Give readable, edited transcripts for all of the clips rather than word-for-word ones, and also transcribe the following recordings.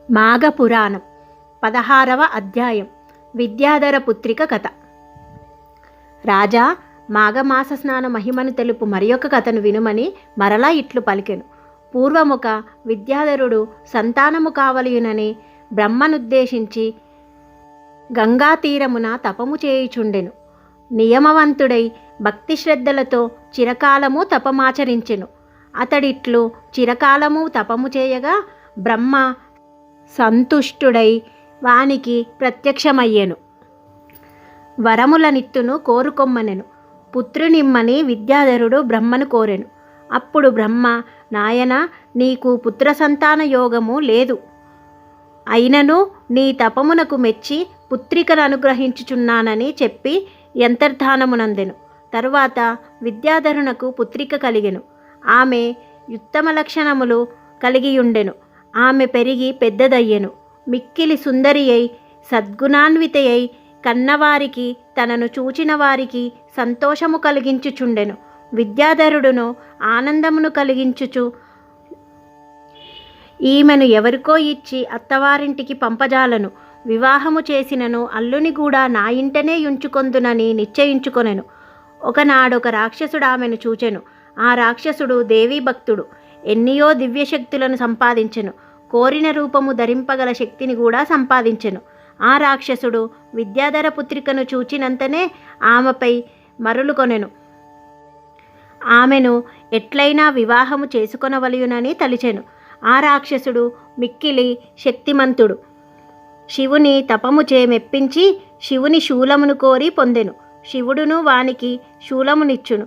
మాఘపురాణం 16వ అధ్యాయం. విద్యాధర పుత్రిక కథ. రాజా, మాఘమాస స్నాన మహిమను తెలుపు మరియొక కథను వినుమని మరలా ఇట్లు పలికెను. పూర్వముక విద్యాధరుడు సంతానము కావలియునని బ్రహ్మనుద్దేశించి గంగాతీరమున తపము చేయుచుండెను. నియమవంతుడై భక్తి శ్రద్ధలతో చిరకాలము తపమాచరించెను. అతడిట్లు చిరకాలము తపము చేయగా బ్రహ్మ సంతుష్టుడై వానికి ప్రత్యక్షమయ్యెను. వరములనిత్తును కోరుకొమ్మనెను. పుత్రునిమ్మని విద్యాధరుడు బ్రహ్మను కోరెను. అప్పుడు బ్రహ్మ, నాయన, నీకు పుత్ర సంతాన యోగము లేదు. అయినను నీ తపమునకు మెచ్చి పుత్రికను అనుగ్రహించుచున్నానని చెప్పి యంతర్ధానమునందెను. తరువాత విద్యాధరునకు పుత్రిక కలిగెను. ఆమె ఉత్తమ లక్షణములు కలిగియుండెను. ఆమె పెరిగి పెద్దదయ్యెను. మిక్కిలి సుందరి అయి సద్గుణాన్వితయై కన్నవారికి తనను చూచిన వారికి సంతోషము కలిగించుచుండెను. విద్యాధరుడును ఆనందమును కలిగించుచు ఈమెను ఎవరికో ఇచ్చి అత్తవారింటికి పంపజాలను, వివాహము చేసినను అల్లుని కూడా నా ఇంటనే ఉంచుకొందునని నిశ్చయించుకొనెను. ఒకనాడొక రాక్షసుడు ఆమెను చూచెను. ఆ రాక్షసుడు దేవీ భక్తుడు. ఎన్నియో దివ్యశక్తులను సంపాదించెను. కోరిన రూపము ధరింపగల శక్తిని కూడా సంపాదించెను. ఆ రాక్షసుడు విద్యాధర పుత్రికను చూచినంతనే ఆమెపై మరులుకొనెను. ఆమెను ఎట్లయినా వివాహము చేసుకొనవలయునని తలిచెను. ఆ రాక్షసుడు మిక్కిలి శక్తిమంతుడు. శివుని తపముచే మెప్పించి శివుని శూలమును కోరి పొందెను. శివుడును వానికి శూలమునిచ్చును.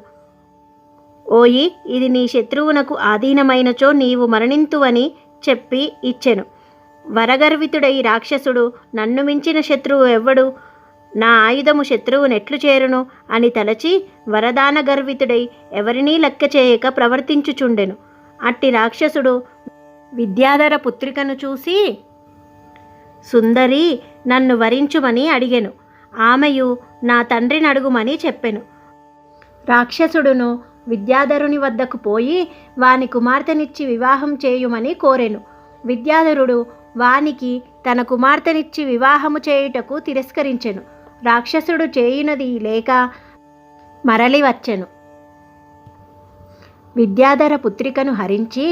ఓయి, ఇది నీ శత్రువునకు ఆధీనమైనచో నీవు మరణింతువని చెప్పి ఇచ్చెను. వరగర్వితుడై రాక్షసుడు, నన్ను మించిన శత్రువు ఎవ్వడు? నా ఆయుధము శత్రువునెట్లు చేరును అని తలచి వరదాన గర్వితుడై ఎవరినీ లెక్క చేయక ప్రవర్తించుచుండెను. అట్టి రాక్షసుడు విద్యాధర పుత్రికను చూసి, సుందరి, నన్ను వరించుమని అడిగెను. ఆమెయు నా తండ్రిని అడుగుమని చెప్పెను. రాక్షసుడును విద్యాధరుని వద్దకు పోయి వాని కుమార్తెనిచ్చి వివాహం చేయుమని కోరెను. విద్యాధరుడు వానికి తన కుమార్తెనిచ్చి వివాహము చేయుటకు తిరస్కరించెను. రాక్షసుడు చేయునది లేక మరలి వచ్చెను. విద్యాధర పుత్రికను హరించి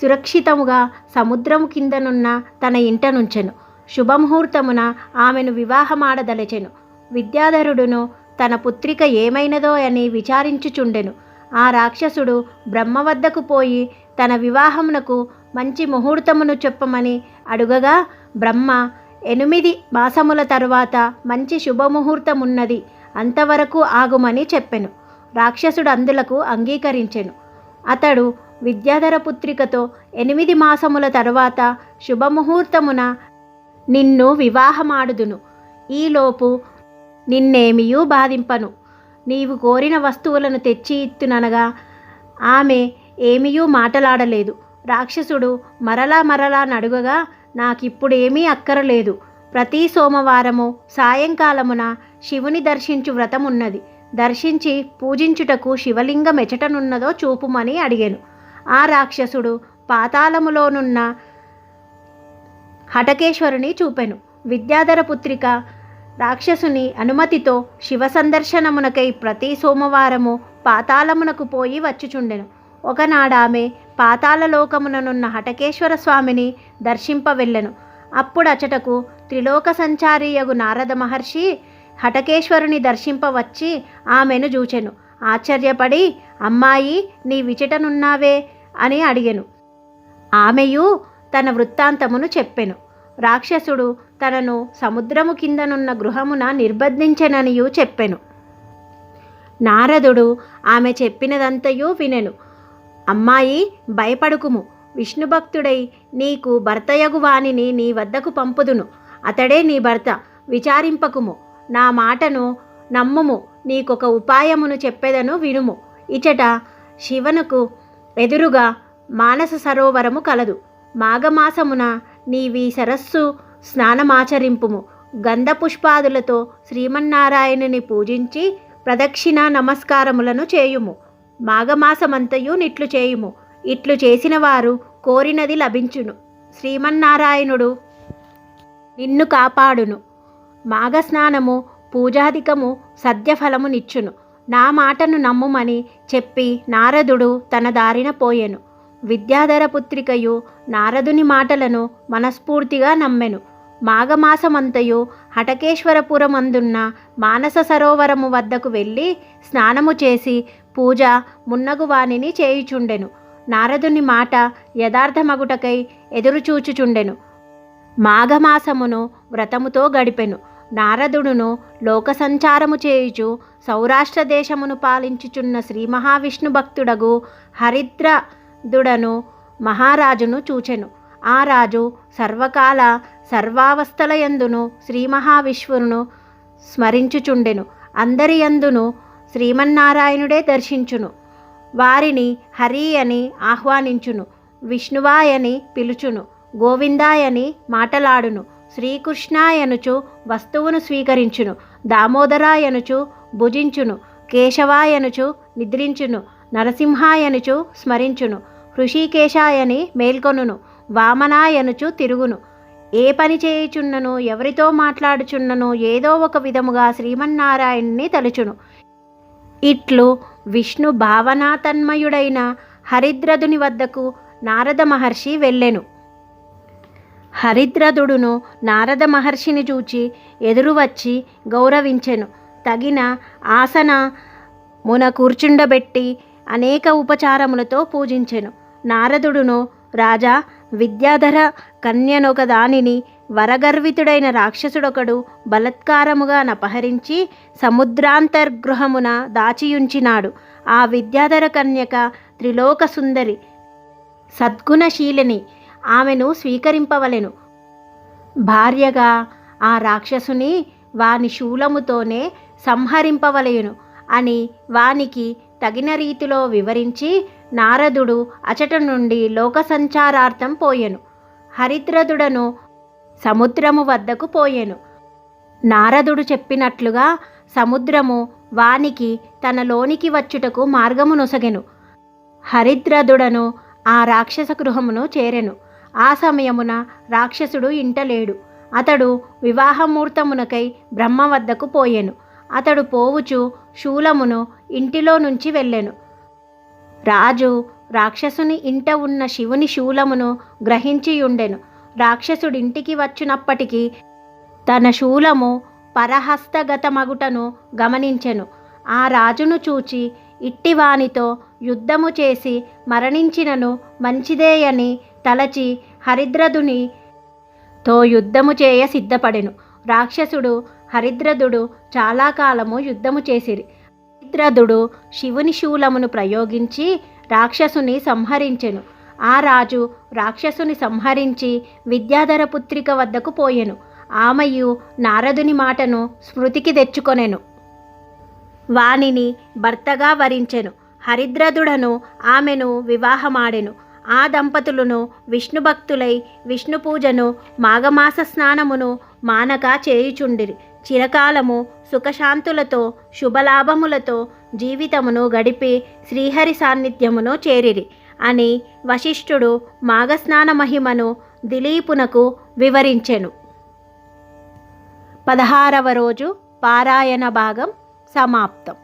సురక్షితముగా సముద్రము కిందనున్న తన ఇంట నుంచెను. శుభముహూర్తమున ఆమెను వివాహమాడదలచెను. విద్యాధరుడును తన పుత్రిక ఏమైనదో అని విచారించుచుండెను. ఆ రాక్షసుడు బ్రహ్మ వద్దకు పోయి తన వివాహమునకు మంచి ముహూర్తమును చెప్పమని అడుగగా బ్రహ్మ, 8 మాసముల తరువాత మంచి శుభముహూర్తమున్నది, అంతవరకు ఆగుమని చెప్పెను. రాక్షసుడు అందులకు అంగీకరించెను. అతడు విద్యాధర పుత్రికతో 8 మాసముల తరువాత శుభముహూర్తమున నిన్ను వివాహమాడుదును. ఈలోపు నిన్నేమియూ బాధింపను. నీవు కోరిన వస్తువులను తెచ్చి ఇత్తుననగా ఆమె ఏమీయూ మాటలాడలేదు. రాక్షసుడు మరలా నడుగగా, నాకిప్పుడేమీ అక్కరలేదు. ప్రతి సోమవారము సాయంకాలమున శివుని దర్శించు వ్రతమున్నది. దర్శించి పూజించుటకు శివలింగం ఎచటనున్నదో చూపుమని అడిగెను. ఆ రాక్షసుడు పాతాళములోనున్న హటకేశ్వరుని చూపెను. విద్యాధర పుత్రిక రాక్షసుని అనుమతితో శివ సందర్శనమునకై ప్రతి సోమవారము పాతాళమునకు పోయి వచ్చుచుండెను. ఒకనాడామె పాతాళలోకముననున్న హటకేశ్వర స్వామిని దర్శింపవెళ్ళెను. అప్పుడచటకు త్రిలోక సంచారియగు నారద మహర్షి హటకేశ్వరుని దర్శింపవచ్చి ఆమెను చూచెను. ఆశ్చర్యపడి, అమ్మాయి, నీ విచటనున్నావే అని అడిగెను. ఆమెయు తన వృత్తాంతమును చెప్పెను. రాక్షసుడు తనను సముద్రము కిందనున్న గృహమున నిర్బంధించెననియు చెప్పెను. నారదుడు ఆమె చెప్పినదంతయు వినెను. అమ్మాయి, భయపడుకుము. విష్ణుభక్తుడై నీకు భర్తయగు వానిని నీ వద్దకు పంపుదును. అతడే నీ భర్త. విచారింపకుము. నా మాటను నమ్ముము. నీకొక ఉపాయమును చెప్పెదను, వినుము. ఇచట శివనుకు ఎదురుగా మానస సరోవరము కలదు. మాఘమాసమున నీవి సరస్సు స్నానమాచరింపుము. గంధ పుష్పాదులతో శ్రీమన్నారాయణుని పూజించి ప్రదక్షిణ నమస్కారములను చేయుము. మాఘమాసమంతయు నిట్లు చేయుము. ఇట్లు చేసిన వారు కోరినది లభించును. శ్రీమన్నారాయణుడు నిన్ను కాపాడును. మాఘస్నానము పూజాధికము సద్యఫలమునిచ్చును. నా మాటను నమ్ముమని చెప్పి నారదుడు తన దారిన పోయెను. విద్యాధర పుత్రికయు నారదుని మాటలను మనస్ఫూర్తిగా నమ్మెను. మాఘమాసమంతయు హటకేశ్వరపురమందున్న మానస సరోవరము వద్దకు వెళ్ళి స్నానము చేసి పూజ మున్నగు వానిని చేయుచుండెను. నారదుని మాట యథార్థమగుటకై ఎదురుచూచుచుండెను. మాఘమాసమును వ్రతముతో గడిపెను. నారదుడును లోక సంచారము చేయుచు సౌరాష్ట్ర దేశమును పాలించుచున్న శ్రీ మహావిష్ణు భక్తుడగు హరిద్రదుడను మహారాజును చూచెను. ఆ రాజు సర్వకాల సర్వావస్థలయందును శ్రీ మహావిష్ణువును స్మరించుచుండెను. అందరి యందును శ్రీమన్నారాయణుడే దర్శించును. వారిని హరి అని ఆహ్వానించును, విష్ణువాయని పిలుచును, గోవిందాయని మాటలాడును, శ్రీకృష్ణాయనుచు వస్తువును స్వీకరించును, దామోదరాయనుచు భుజించును, కేశవాయనుచు నిద్రించును, నరసింహాయనుచు స్మరించును, హృషికేశాయని మేల్కొనును, వామనాయనుచు తిరుగును. ఏ పని చేయుచున్నను, ఎవరితో మాట్లాడుచున్నను ఏదో ఒక విధముగా శ్రీమన్నారాయణుని తలుచును. ఇట్లు విష్ణు భావనాతన్మయుడైన హరిద్రదుని వద్దకు నారద మహర్షి వెళ్ళెను. హరిద్రదుడును నారద మహర్షిని చూచి ఎదురు వచ్చి గౌరవించెను. తగిన ఆసనమున కూర్చుండబెట్టి అనేక ఉపచారములతో పూజించెను. నారదుడును, రాజా, విద్యాధర కన్యనొక దానిని వరగర్వితుడైన రాక్షసుడొకడు బలత్కారముగా నపహరించి సముద్రాంతర్గృహమున దాచియుంచినాడు. ఆ విద్యాధర కన్యక త్రిలోక సుందరి, సద్గుణశీలిని. ఆమెను స్వీకరింపవలెను. భార్యగా ఆ రాక్షసుని వాని శూలముతోనే సంహరింపవలెను అని వానికి తగిన రీతిలో వివరించి నారదుడు అచట నుండి లోక సంచారార్థం పోయెను. హరిద్రదుడను సముద్రము వద్దకు పోయెను. నారదుడు చెప్పినట్లుగా సముద్రము వానికి తనలోనికి వచ్చుటకు మార్గము నొసగెను. హరిద్రదుడను ఆ రాక్షస గృహమును చేరెను. ఆ సమయమున రాక్షసుడు ఇంటలేడు. అతడు వివాహముహూర్తమునకై బ్రహ్మ వద్దకు పోయెను. అతడు పోవుచు శూలమును ఇంటిలో నుంచి వెళ్ళెను. రాజు రాక్షసుని ఇంట ఉన్న శివుని శూలమును గ్రహించియుండెను. రాక్షసుడింటికి వచ్చినప్పటికీ తన శూలము పరహస్తగతమగుటను గమనించెను. ఆ రాజును చూచి ఇట్టివానితో యుద్ధము చేసి మరణించినను మంచిదేయని తలచి హరిద్రదునితో యుద్ధము చేయ సిద్ధపడెను. రాక్షసుడు హరిద్రదుడు చాలా కాలము యుద్ధము చేసిరి. హరిద్రదుడు శివుని శూలమును ప్రయోగించి రాక్షసుని సంహరించెను. ఆ రాజు రాక్షసుని సంహరించి విద్యాధర పుత్రిక వద్దకు పోయెను. ఆమెయు నారదుని మాటను స్మృతికి తెచ్చుకొనెను. వానిని భర్తగా వరించెను. హరిద్రదుడను ఆమెను వివాహమాడెను. ఆ దంపతులను విష్ణుభక్తులై విష్ణు పూజను మాఘమాస స్నానమును మానక చేయుచుండిరి. చిరకాలము సుఖశాంతులతో శుభలాభములతో జీవితమును గడిపి శ్రీహరి సాన్నిధ్యమును చేరిరి అని వశిష్ఠుడు మాఘస్నాన మహిమను దిలీపునకు వివరించెను. 16వ రోజు పారాయణ భాగం సమాప్తం.